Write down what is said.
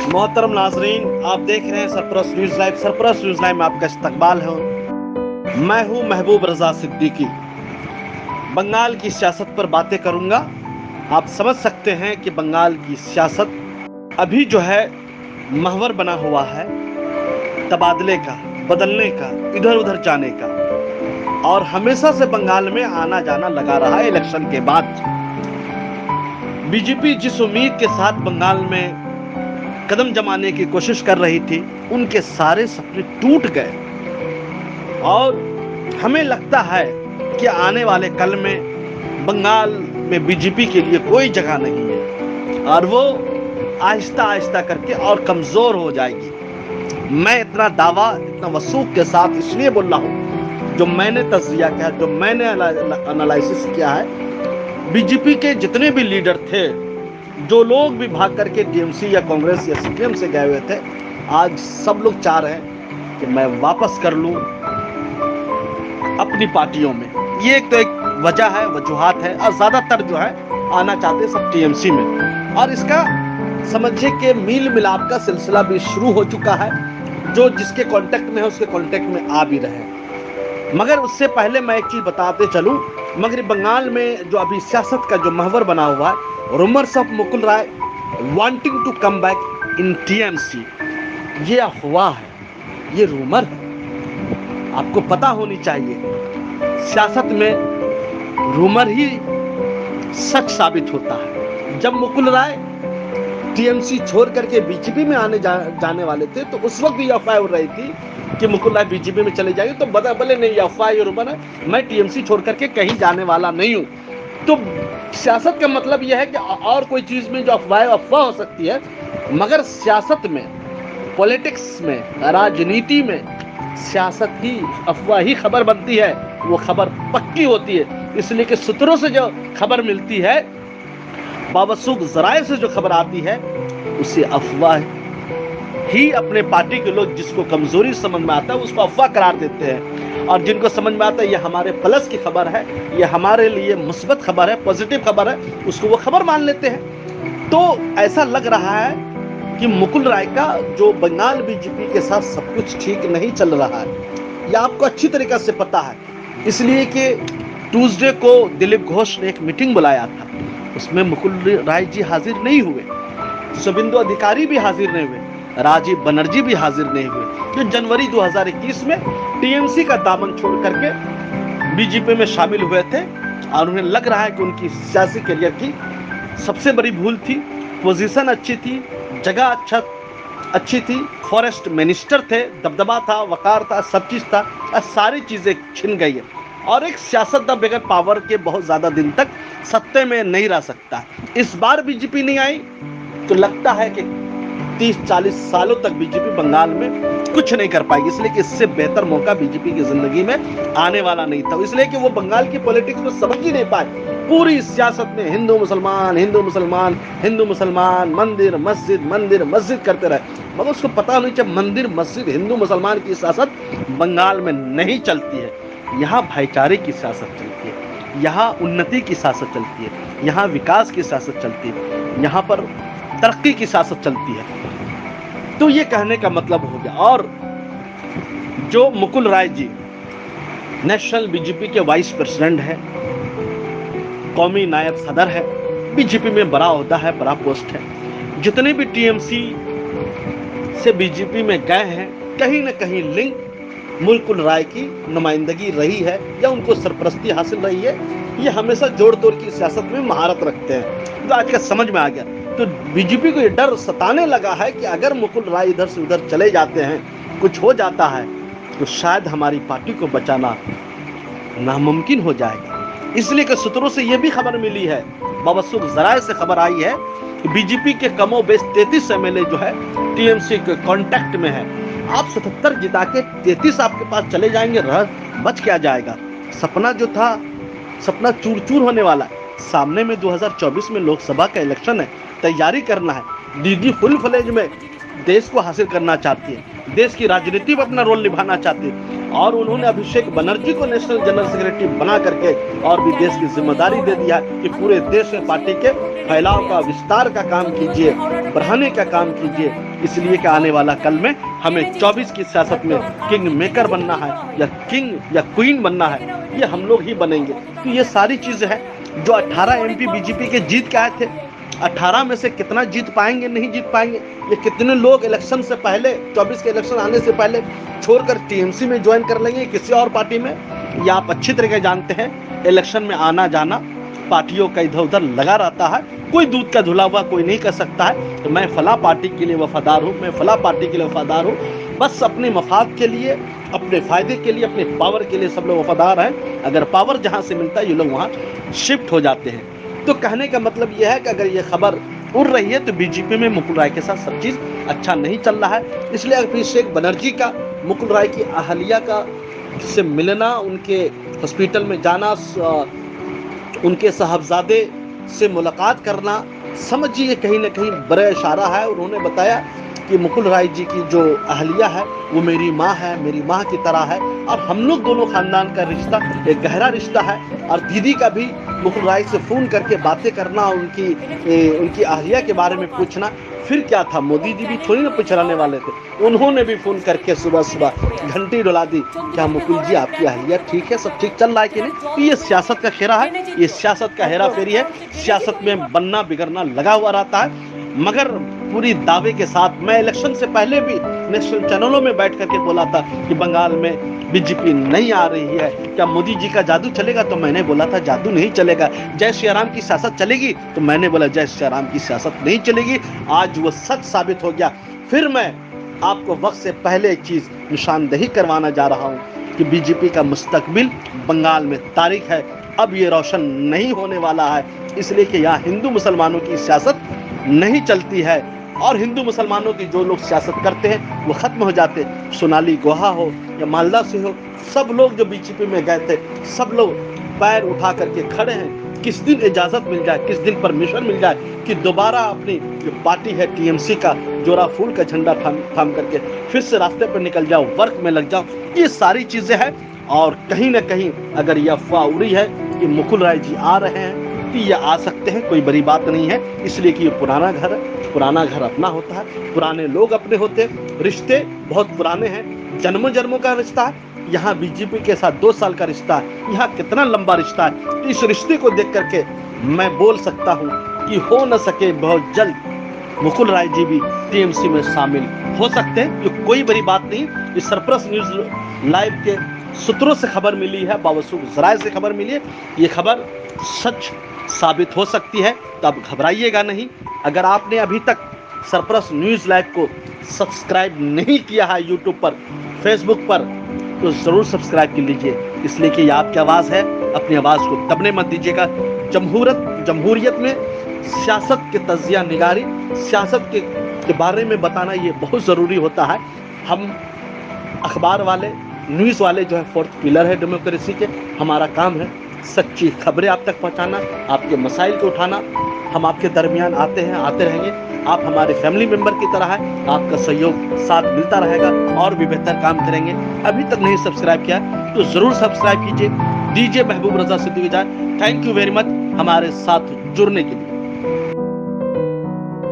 मोहतरम नाजरीन, आप देख रहे हैं Sarfaraz news live. Sarfaraz news live में आपका इस्तकबाल है। मैं हूं महबूब रजा सिद्दीकी। बंगाल की सियासत पर बातें करूंगा। आप समझ सकते हैं कि बंगाल की सियासत अभी जो है महवर बना हुआ है, तबादले का, बदलने का, इधर उधर जाने का, और हमेशा से बंगाल में आना जाना लगा रहा है। इलेक्शन के बाद बीजेपी जिस उम्मीद के साथ बंगाल में कदम जमाने की कोशिश कर रही थी, उनके सारे सपने टूट गए। और हमें लगता है कि आने वाले कल में बंगाल में बीजेपी के लिए कोई जगह नहीं है और वो आहिस्ता आहिस्ता करके और कमजोर हो जाएगी। मैं इतना दावा, इतना वसूख के साथ इसलिए बोल रहा हूं, जो मैंने तज्जिया किया, जो मैंने एनालिसिस किया है। बीजेपी के जितने भी लीडर थे, जो लोग भी भाग करके टीएमसी या कांग्रेस या सीपीएम से गए हुए थे, आज सब लोग चाह रहे हैं कि मैं वापस कर लूं अपनी पार्टियों में। ये एक तो एक वजह है, वजूहात है, और ज्यादातर जो है आना चाहते सब टीएमसी में। और इसका समझिए कि मील मिलाप का सिलसिला भी शुरू हो चुका है। जो जिसके कांटेक्ट में है उसके कांटेक्ट में आ भी रहे। मगर उससे पहले मैं एक चीज बताते चलूं, मगर बंगाल में जो अभी सियासत का जो महवर बना हुआ है, rumours of Mukul Roy wanting to come back in TMC, ये अफवाह है, ये रूमर है। आपको पता होनी चाहिए, सियासत में रूमर ही सच साबित होता है। जब मुकुल राय टीएमसी छोड़ करके बीजेपी में आने जाने वाले थे, तो उस वक्त भी अफवाह हो रही थी कि मुकुल राय बीजेपी में चले जाएंगे। तो बोले नहीं, अफवाह ये रूमर है, मैं टीएमसी छोड़ करके कहीं जाने वाला नहीं हूं। तो सियासत का मतलब यह है कि और कोई चीज में जो अफवाह हो सकती है, मगर सियासत में, पॉलिटिक्स में, राजनीति में सियासत ही अफवाह ही खबर बनती है। वो खबर पक्की होती है, इसलिए कि सूत्रों से जो खबर मिलती है, बावसूख जराए से जो खबर आती है, उसे अफवाह ही अपने पार्टी के लोग जिसको कमजोरी समझ में आता है उसको अफवाह करार देते हैं। और जिनको समझ में आता है ये हमारे प्लस की खबर है, ये हमारे लिए मुस्बत खबर है, पॉजिटिव खबर है, उसको वो खबर मान लेते हैं। तो ऐसा लग रहा है कि मुकुल राय का जो बंगाल बीजेपी के साथ सब कुछ ठीक नहीं चल रहा है, यह आपको अच्छी तरीके से पता है। इसलिए कि ट्यूसडे को दिलीप घोष ने एक मीटिंग बुलाया था, उसमें मुकुल राय जी हाजिर नहीं हुए, शुभेंदु अधिकारी भी हाजिर नहीं हुए, राजीव बनर्जी भी हाजिर नहीं हुए, क्योंकि जनवरी 2021 में टीएमसी का दामन छोड़ करके बीजेपी में शामिल हुए थे। और उन्हें लग रहा है कि उनकी सियासी करियर की सबसे बड़ी भूल थी। पोजीशन अच्छी थी, जगह अच्छी थी, फॉरेस्ट मिनिस्टर थे, दबदबा था, वकार था, सब चीज था, और सारी चीजें छिन गई है। और एक सियासतदान बगैर पावर के बहुत ज्यादा दिन तक सत्ते में नहीं रह सकता। इस बार बीजेपी नहीं आई तो लगता है कि 30-40 सालों तक बीजेपी बंगाल में कुछ नहीं कर पाएगी, इसलिए कि इससे बेहतर मौका बीजेपी की जिंदगी में आने वाला नहीं था। इसलिए कि वो बंगाल की पॉलिटिक्स को समझ ही नहीं पाए। पूरी सियासत में हिंदू मुसलमान, हिंदू मुसलमान, हिंदू मुसलमान, मंदिर मस्जिद करते रहे, मगर उसको पता नहीं चला मंदिर मस्जिद हिंदू मुसलमान की सियासत बंगाल में नहीं चलती है। यहाँ भाईचारे की सियासत चलती है, यहाँ उन्नति की सियासत चलती है, यहाँ विकास की सियासत चलती है, यहाँ पर तरक्की की सियासत चलती है। तो ये कहने का मतलब हो गया। और जो मुकुल राय जी नेशनल बीजेपी के वाइस प्रेसिडेंट है, कौमी नायब सदर है, बीजेपी में बड़ा ओहदा है, बड़ा पोस्ट है। जितने भी टीएमसी से बीजेपी में गए हैं, कहीं ना कहीं लिंक मुकुल राय की नुमाइंदगी रही है या उनको सरपरस्ती हासिल रही है। ये हमेशा जोड़ तोड़ की सियासत में महारत रखते हैं, जो आज का समझ में आ गया। तो बीजेपी को ये डर सताने लगा है कि अगर मुकुल राय इधर से उधर चले जाते हैं, कुछ हो जाता है, तो शायद हमारी पार्टी को बचाना नामुमकिन हो जाएगा। इसलिए कि सूत्रों से यह भी खबर मिली है, बावसूख जराए से खबर आई है कि बीजेपी के कमो बेश 33 एमएलए जो है टीएमसी के कांटेक्ट में है। आप 77 जिता के 33 आपके पास चले जाएंगे, बच क्या जाएगा? सपना जो था, सपना चूर चूर होने वाला है। सामने में 2024 में लोकसभा का इलेक्शन है, तैयारी करना है। दीदी फुल फ्लेज में देश को हासिल करना चाहती है, देश की राजनीति में अपना रोल निभाना चाहती है। और उन्होंने अभिषेक बनर्जी को नेशनल जनरल सेक्रेटरी बना करके और भी देश की जिम्मेदारी दे दिया कि पूरे देश में पार्टी के फैलाव का, विस्तार का काम कीजिए, बढ़ाने का काम कीजिए, इसलिए कि आने वाला कल में हमें 24 की सियासत में किंग मेकर बनना है या किंग या क्वीन बनना है, ये हम लोग ही बनेंगे। तो ये सारी चीजें हैं जो 18 एमपी बीजेपी के जीत के आए थे, 18 में से कितना जीत पाएंगे, नहीं जीत पाएंगे, ये कितने लोग इलेक्शन से पहले, 24 के इलेक्शन आने से पहले छोड़कर टीएमसी में ज्वाइन कर लेंगे किसी और पार्टी में, या आप अच्छी तरीके जानते हैं इलेक्शन में आना जाना पार्टियों का इधर उधर लगा रहता है, कोई दूध का धुला हुआ कोई नहीं कर सकता है तो मैं फला पार्टी के लिए वफादार हूँ, मैं फला पार्टी के लिए वफादार हूँ। बस अपने मफाद के लिए, अपने फायदे के लिए, अपने पावर के लिए सब लोग वफादार हैं। अगर पावर जहाँ से मिलता है ये लोग वहाँ शिफ्ट हो जाते हैं। तो कहने का मतलब यह है कि अगर ये खबर उड़ रही है तो बीजेपी में मुकुल राय के साथ सब चीज अच्छा नहीं चल रहा है। इसलिए अभिषेक बनर्जी का मुकुल राय की अहलिया का से मिलना, उनके हॉस्पिटल में जाना, उनके साहबजादे से मुलाकात करना, समझिए कहीं ना कहीं बड़ा इशारा है। उन्होंने बताया कि मुकुल राय जी की जो अहलिया है वो मेरी माँ है, मेरी माँ की तरह है, और हम लोग दोनों खानदान का रिश्ता एक गहरा रिश्ता है। और दीदी का भी मुकुल राय से फोन करके बातें करना, उनकी अहलिया के बारे में पूछना, फिर क्या था, मोदी जी भी थोड़ी ना पुछराने वाले थे, उन्होंने भी फोन करके सुबह सुबह घंटी डुला दी, क्या मुकुल जी आपकी अहलिया ठीक है, सब ठीक चल रहा है कि नहीं। ये सियासत का खेरा है, ये सियासत का हेरा फेरी है, सियासत में बनना बिगड़ना लगा हुआ रहता है। मगर पूरी दावे के साथ मैं इलेक्शन से पहले भी नेशनल चैनलों में बैठ करके बोला था कि बंगाल में बीजेपी नहीं आ रही है, क्या मोदी जी का जादू चलेगा, तो मैंने बोला था जादू नहीं चलेगा। जय श्री राम की सियासत चलेगी, तो मैंने बोला जय श्री राम की सियासत नहीं चलेगी। आज वो सच साबित हो गया। फिर मैं आपको वक्त से पहले एक चीज निशानदेही करवाना जा रहा हूँ कि बीजेपी का मुस्तकबिल बंगाल में तारीख है, अब ये रोशन नहीं होने वाला है, इसलिए कि यहाँ हिंदू मुसलमानों की सियासत नहीं चलती है और हिंदू मुसलमानों की जो लोग सियासत करते हैं वो खत्म हो जाते। सोनाली गुहा हो या मालदा से हो, सब लोग जो बीजेपी में गए थे सब लोग पैर उठा करके खड़े हैं। किस दिन इजाजत मिल जाए, किस दिन परमिशन मिल जाए कि दोबारा अपनी जो पार्टी है टीएमसी का जोरा फूल का झंडा थाम करके फिर से रास्ते पर निकल जाओ, वर्क में लग जाओ। ये सारी चीजें हैं और कहीं ना कहीं अगर यह अफवाह उड़ी है कि मुकुल राय जी आ रहे हैं तो ये आ सकते हैं, कोई बड़ी बात नहीं है, इसलिए कि ये पुराना घर है, पुराना घर अपना होता है, पुराने लोग अपने होते हैं, रिश्ते बहुत पुराने हैं, जन्मों जन्मों का रिश्ता है। यहाँ बीजेपी के साथ 2 साल का रिश्ता है, यहाँ कितना लंबा रिश्ता है। तो इस रिश्ते को देख करके मैं बोल सकता हूँ कि हो न सके बहुत जल्द मुकुल राय जी भी टीएमसी में शामिल हो सकते हैं। ये कोई बड़ी बात नहीं। इस सरप्लस न्यूज लाइव के सूत्रों से खबर मिली है, बावसूख जराये से खबर मिली है, ये खबर सच साबित हो सकती है, तो अब घबराइएगा नहीं। अगर आपने अभी तक सरप्लस न्यूज लाइव को सब्सक्राइब नहीं किया है यूट्यूब पर, फेसबुक पर, तो जरूर सब्सक्राइब कर लीजिए, इसलिए कि ये आपकी आवाज़ है, अपनी आवाज़ को दबने मत दीजिएगा। जमहूरियत में सियासत के तजिया निगारी, सियासत के बारे में बताना ये बहुत ज़रूरी होता है। हम अखबार वाले, न्यूज़ वाले जो है फोर्थ पिलर है डेमोक्रेसी के, हमारा काम है सच्ची खबरें आप तक पहुंचाना, आपके मसाइल को उठाना। हम आपके दरमियान आते हैं, आते रहेंगे, आप हमारे फैमिली मेंबर की तरह है, आपका सहयोग साथ मिलता रहेगा और भी बेहतर काम करेंगे। अभी तक नहीं सब्सक्राइब किया तो जरूर सब्सक्राइब कीजिए। दीजिए महबूब रजा सिद्दीकी इजाज़त। थैंक यू वेरी मच हमारे साथ जुड़ने के लिए।